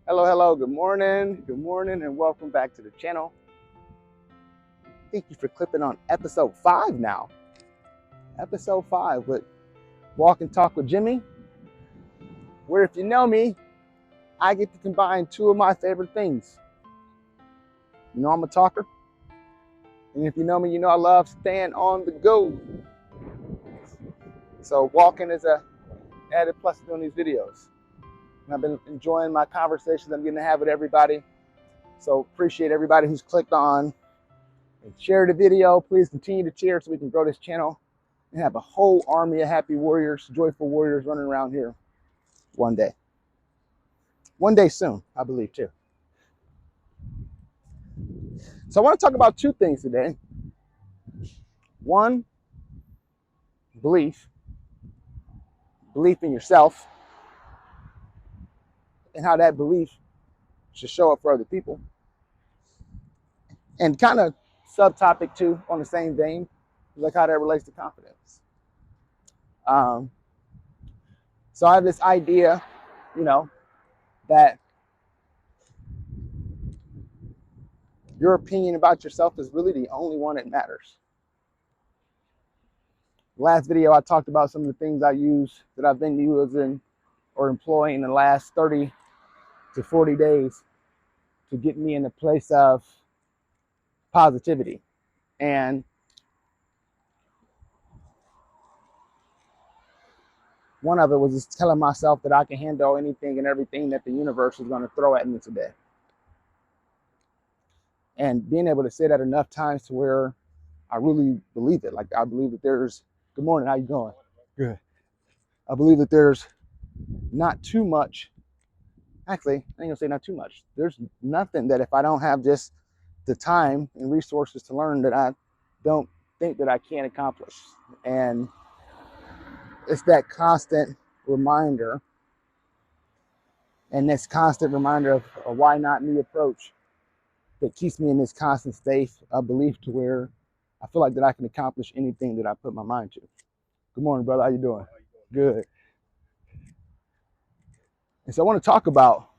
Hello, good morning, and welcome back to the channel. Thank you for clicking on episode 5 now. Episode 5 with Walk and Talk with Jimmy, where if you know me, I get to combine two of my favorite things. You know I'm a talker, and if you know me, you know I love staying on the go. So walking is a added plus to doing these videos. And I've been enjoying my conversations I'm getting to have with everybody. So appreciate everybody who's clicked on and share the video. Please continue to share so we can grow this channel and have a whole army of happy warriors, joyful warriors running around here one day. One day soon, I believe too. So I want to talk about two things today. One, belief in yourself and how that belief should show up for other people. And kind of subtopic two on the same vein, like how that relates to confidence. So I have this idea, that your opinion about yourself is really the only one that matters. Last video, I talked about some of the things that I've been using or employing in the last 30 to 40 days to get me in a place of positivity. And one of it was just telling myself that I can handle anything and everything that the universe is going to throw at me today. And being able to say that enough times to where I really believe it. Like I believe that there's, good morning, how you going? Good. I believe that there's not too much, actually, I ain't gonna say not too much. There's nothing that if I don't have just the time and resources to learn that I don't think that I can accomplish. And it's that constant reminder and this constant reminder of a why not me approach that keeps me in this constant state of belief to where I feel like that I can accomplish anything that I put my mind to. Good morning, brother. How you doing? Good. And so I want to talk about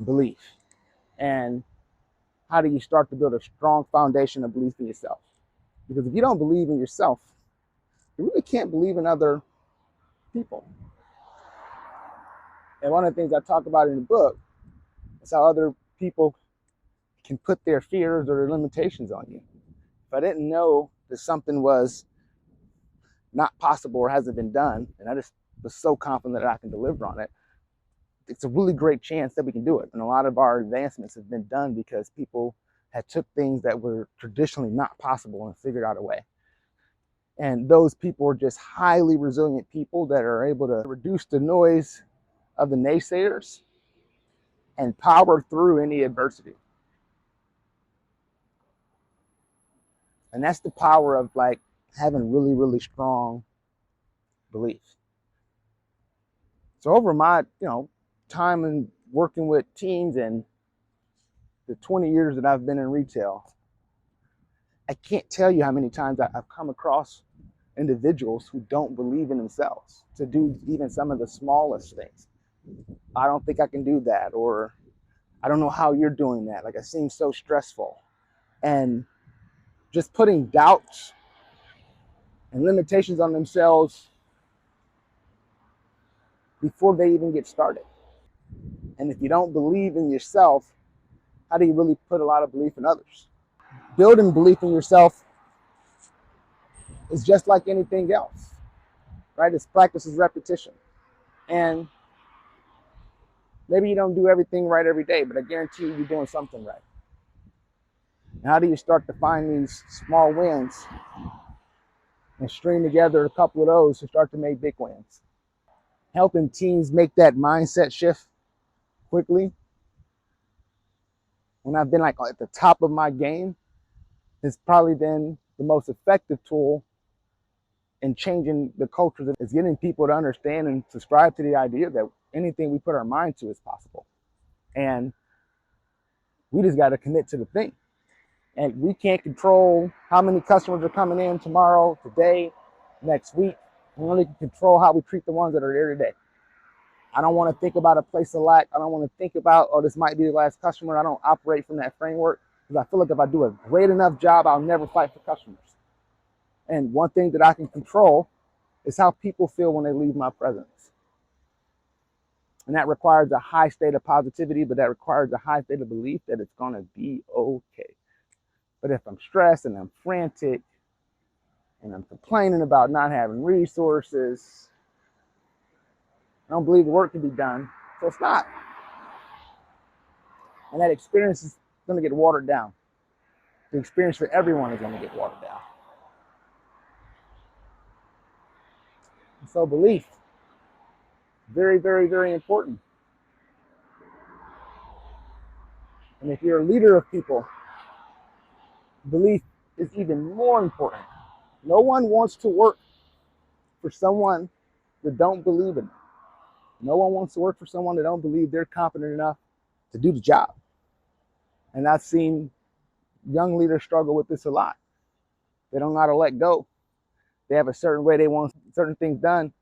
belief and how do you start to build a strong foundation of belief in yourself? Because if you don't believe in yourself, you really can't believe in other people. And one of the things I talk about in the book is how other people can put their fears or their limitations on you. If I didn't know that something was not possible or hasn't been done, and I just was so confident that I can deliver on it, it's a really great chance that we can do it. And a lot of our advancements have been done because people had took things that were traditionally not possible and figured out a way. And those people are just highly resilient people that are able to reduce the noise of the naysayers and power through any adversity. And that's the power of like having really, really strong belief. So over my, time in working with teams and the 20 years that I've been in retail, I can't tell you how many times I've come across individuals who don't believe in themselves to do even some of the smallest things. I don't think I can do that, or I don't know how you're doing that. Like it seems so stressful. And just putting doubts and limitations on themselves before they even get started. And if you don't believe in yourself, how do you really put a lot of belief in others? Building belief in yourself is just like anything else, right? It's practice, is repetition. And maybe you don't do everything right every day, but I guarantee you're doing something right. And how do you start to find these small wins and string together a couple of those to start to make big wins? Helping teams make that mindset shift quickly. When I've been like at the top of my game, it's probably been the most effective tool in changing the culture. That is getting people to understand and subscribe to the idea that anything we put our mind to is possible. And we just got to commit to the thing. And we can't control how many customers are coming in tomorrow, today, next week. We only can control how we treat the ones that are there today. I don't want to think about a place of lack. I don't want to think about, oh, this might be the last customer. I don't operate from that framework because I feel like if I do a great enough job, I'll never fight for customers. And one thing that I can control is how people feel when they leave my presence. And that requires a high state of positivity, but that requires a high state of belief that it's going to be okay. But if I'm stressed and I'm frantic and I'm complaining about not having resources, I don't believe the work can be done, so it's not. And that experience is going to get watered down. The experience for everyone is going to get watered down. And so belief, very, very, very important. And if you're a leader of people, belief is even more important. No one wants to work for someone that don't believe in it. No one wants to work for someone that don't believe they're competent enough to do the job. And I've seen young leaders struggle with this a lot. They don't know how to let go. They have a certain way they want certain things done.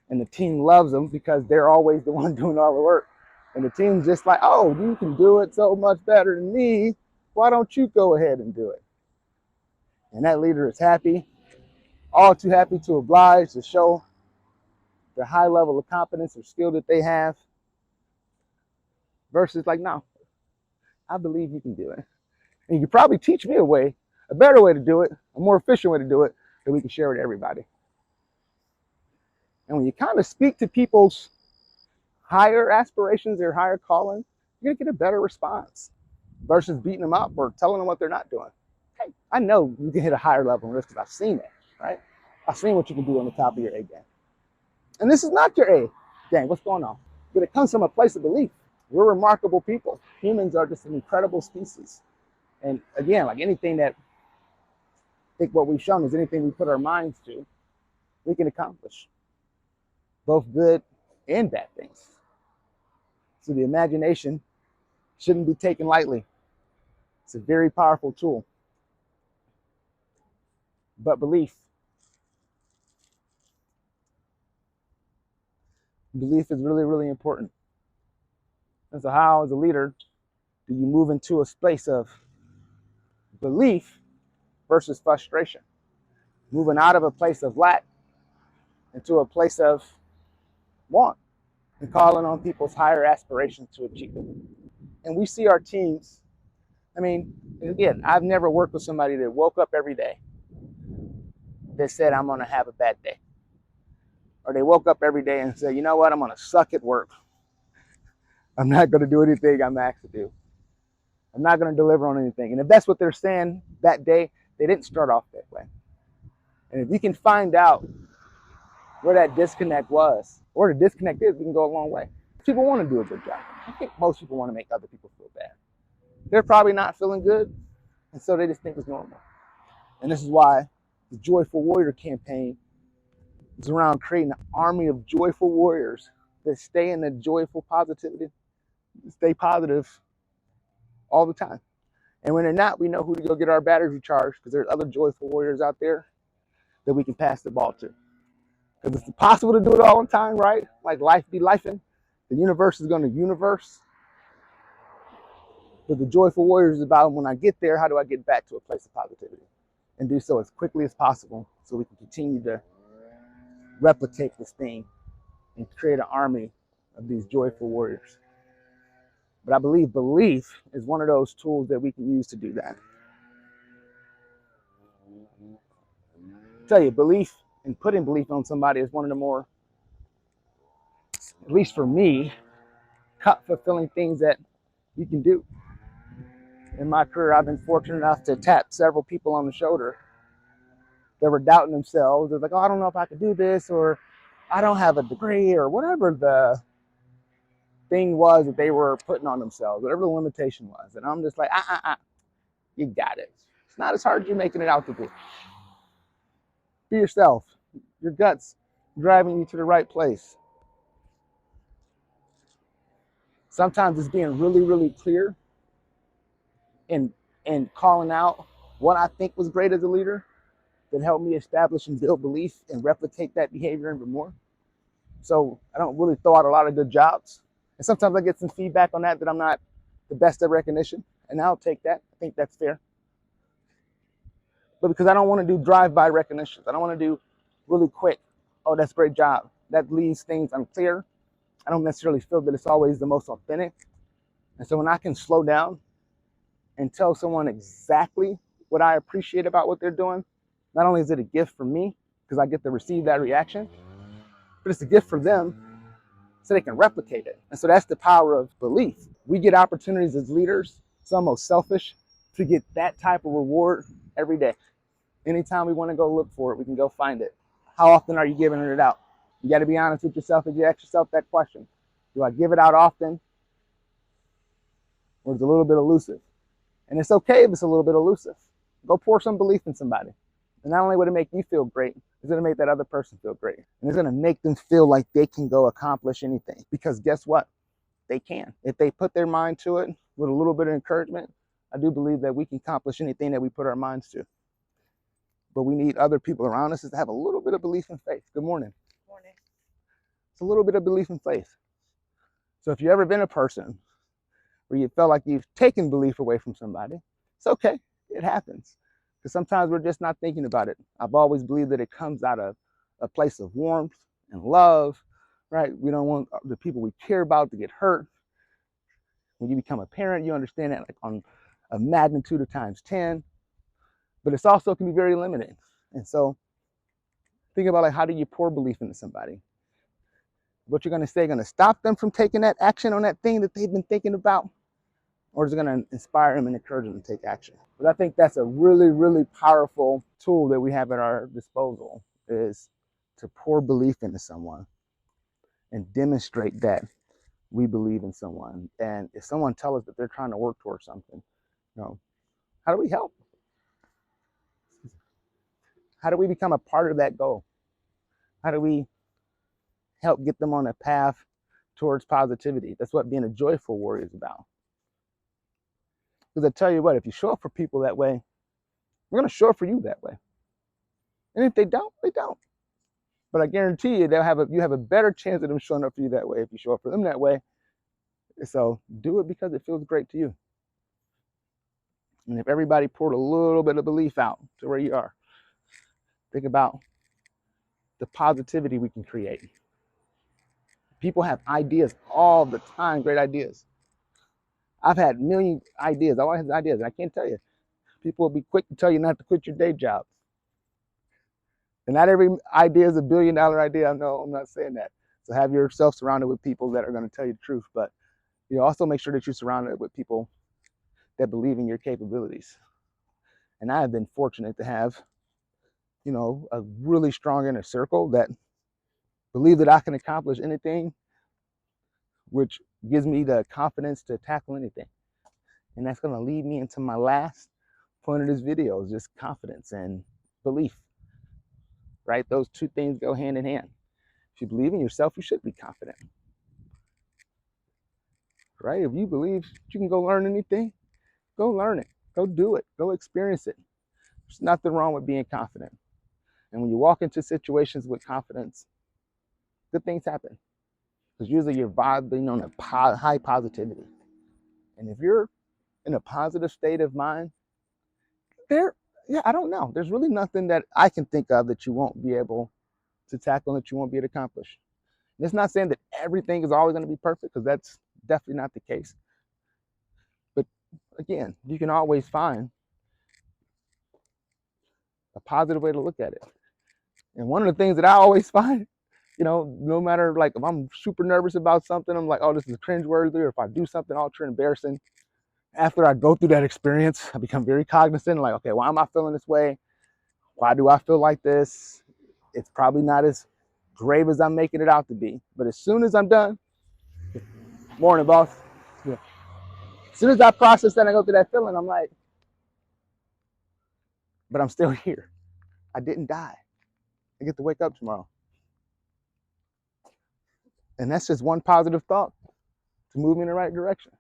And the team loves them because they're always the one doing all the work. And the team's just like, oh, you can do it so much better than me. Why don't you go ahead and do it? And that leader is happy, all too happy to oblige, to show the high level of competence or skill that they have. Versus like, no, I believe you can do it. And you can probably teach me a better way to do it, a more efficient way to do it, that we can share with everybody. And when you kind of speak to people's higher aspirations, their higher calling, you're going to get a better response versus beating them up or telling them what they're not doing. Hey, I know you can hit a higher level in this because I've seen it, right? I've seen what you can do on the top of your A game. And this is not your A game. What's going on? But it comes from a place of belief. We're remarkable people. Humans are just an incredible species. And again, like anything that, I think what we've shown is anything we put our minds to, we can accomplish. Both good and bad things. So the imagination shouldn't be taken lightly. It's a very powerful tool. But belief is really, really important. And so how, as a leader, do you move into a space of belief versus frustration? Moving out of a place of lack into a place of want and calling on people's higher aspirations to achieve it. And we see our teams, I mean, again, I've never worked with somebody that woke up every day that said, I'm going to have a bad day. Or they woke up every day and said, you know what, I'm going to suck at work. I'm not going to do anything I'm asked to do. I'm not going to deliver on anything. And if that's what they're saying that day, they didn't start off that way. And if you can find out where that disconnect was, or the disconnect is, we can go a long way. People want to do a good job. I think most people want to make other people feel bad. They're probably not feeling good, and so they just think it's normal. And this is why the Joyful Warrior campaign is around creating an army of joyful warriors that stay in the joyful positivity, stay positive all the time. And when they're not, we know who to go get our batteries recharged because there's other joyful warriors out there that we can pass the ball to. Because it's possible to do it all the time, right? Like life be lifing. The universe is going to universe. But the joyful warriors is about when I get there, how do I get back to a place of positivity? And do so as quickly as possible so we can continue to replicate this thing and create an army of these joyful warriors. But I believe belief is one of those tools that we can use to do that. I tell you, belief and putting belief on somebody is one of the more, at least for me, fulfilling things that you can do. In my career, I've been fortunate enough to tap several people on the shoulder that were doubting themselves. They're like, oh, I don't know if I could do this, or I don't have a degree, or whatever the thing was that they were putting on themselves, whatever the limitation was. And I'm just like, you got it. It's not as hard as you're making it out to be. Be yourself. Your gut's driving you to the right place. Sometimes it's being really, really clear and calling out what I think was great as a leader that helped me establish and build belief and replicate that behavior even more. So I don't really throw out a lot of good jobs. And sometimes I get some feedback on that I'm not the best at recognition. And I'll take that. I think that's fair. But because I don't want to do drive-by recognitions. I don't want to do really quick, oh, that's a great job. That leaves things unclear. I don't necessarily feel that it's always the most authentic. And so when I can slow down and tell someone exactly what I appreciate about what they're doing, not only is it a gift for me, because I get to receive that reaction, but it's a gift for them so they can replicate it. And so that's the power of belief. We get opportunities as leaders, it's almost selfish, to get that type of reward every day. Anytime we want to go look for it, we can go find it. How often are you giving it out? You got to be honest with yourself as you ask yourself that question. Do I give it out often? Or is it a little bit elusive? And it's okay if it's a little bit elusive. Go pour some belief in somebody. And not only would it make you feel great, it's going to make that other person feel great. And it's going to make them feel like they can go accomplish anything. Because guess what? They can. If they put their mind to it with a little bit of encouragement, I do believe that we can accomplish anything that we put our minds to. But we need other people around us to have a little bit of belief and faith. Good morning. Good morning. It's a little bit of belief and faith. So if you've ever been a person where you felt like you've taken belief away from somebody, it's okay. It happens. Because sometimes we're just not thinking about it. I've always believed that it comes out of a place of warmth and love, right? We don't want the people we care about to get hurt. When you become a parent, you understand that like on a magnitude of times 10. But it's also can be very limiting. And so think about like, how do you pour belief into somebody? What you're going to say going to stop them from taking that action on that thing that they've been thinking about? Or is it going to inspire them and encourage them to take action? But I think that's a really, really powerful tool that we have at our disposal, is to pour belief into someone and demonstrate that we believe in someone. And if someone tells us that they're trying to work towards something, how do we help? How do we become a part of that goal? How do we help get them on a path towards positivity? That's what being a joyful warrior is about. Because I tell you what, if you show up for people that way, they're going to show up for you that way. And if they don't, they don't. But I guarantee you, you have a better chance of them showing up for you that way if you show up for them that way. So do it because it feels great to you. And if everybody poured a little bit of belief out to where you are, think about the positivity we can create. People have ideas all the time, great ideas. I've had a million ideas. I always have ideas, and I can't tell you. People will be quick to tell you not to quit your day job. And not every idea is a $1 billion idea. No, I'm not saying that. So have yourself surrounded with people that are going to tell you the truth. But also make sure that you're surrounded with people that believe in your capabilities. And I have been fortunate to have, a really strong inner circle that believe that I can accomplish anything, which gives me the confidence to tackle anything. And that's going to lead me into my last point of this video, is just confidence and belief, right? Those two things go hand in hand. If you believe in yourself, you should be confident, right? If you believe you can go learn anything, go learn it, go do it, go experience it. There's nothing wrong with being confident. And when you walk into situations with confidence, good things happen. Because usually you're vibing on a high positivity. And if you're in a positive state of mind, I don't know. There's really nothing that I can think of that you won't be able to tackle, that you won't be able to accomplish. And it's not saying that everything is always going to be perfect, because that's definitely not the case. But again, you can always find a positive way to look at it. And one of the things that I always find, no matter like if I'm super nervous about something, I'm like, oh, this is cringeworthy, or if I do something ultra embarrassing, after I go through that experience, I become very cognizant, like, okay, why am I feeling this way? Why do I feel like this? It's probably not as grave as I'm making it out to be. But as soon as I'm done, morning, boss. Yeah. As soon as I process that and I go through that feeling, I'm like, but I'm still here. I didn't die. I get to wake up tomorrow. And that's just one positive thought to move me in the right direction.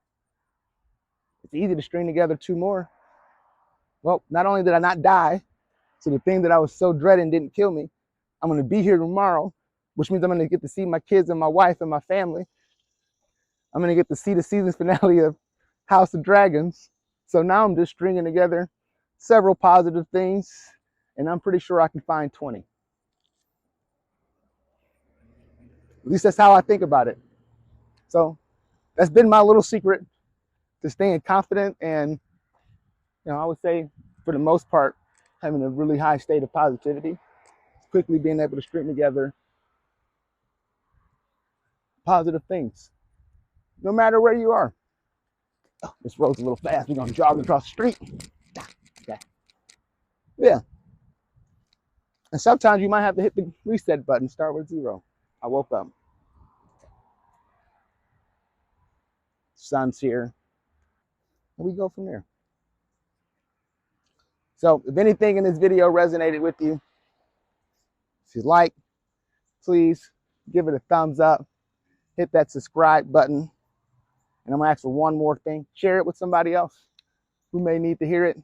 It's easy to string together two more. Well, not only did I not die, so the thing that I was so dreading didn't kill me, I'm going to be here tomorrow, which means I'm going to get to see my kids and my wife and my family. I'm going to get to see the season finale of House of Dragons. So now I'm just stringing together several positive things, and I'm pretty sure I can find 20. At least that's how I think about it. So that's been my little secret to staying confident and, I would say for the most part, having a really high state of positivity, quickly being able to string together positive things, no matter where you are. Oh, this road's a little fast. We're going to jog across the street. Okay. Yeah. And sometimes you might have to hit the reset button, start with 0. I woke up. Sun's here. And we go from there. So if anything in this video resonated with you, if you like, please give it a thumbs up. Hit that subscribe button. And I'm going to ask for one more thing. Share it with somebody else who may need to hear it.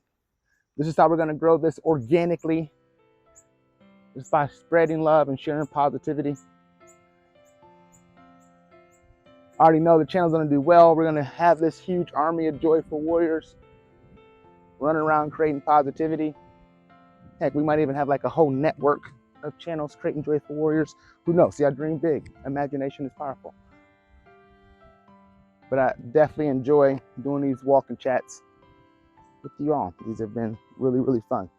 This is how we're going to grow this organically, just by spreading love and sharing positivity. I already know the channel's going to do well. We're going to have this huge army of joyful warriors running around creating positivity. Heck, we might even have like a whole network of channels creating joyful warriors. Who knows? See, I dream big. Imagination is powerful. But I definitely enjoy doing these walking chats with you all. These have been really, really fun.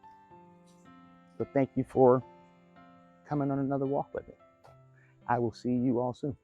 So thank you for coming on another walk with me. I will see you all soon.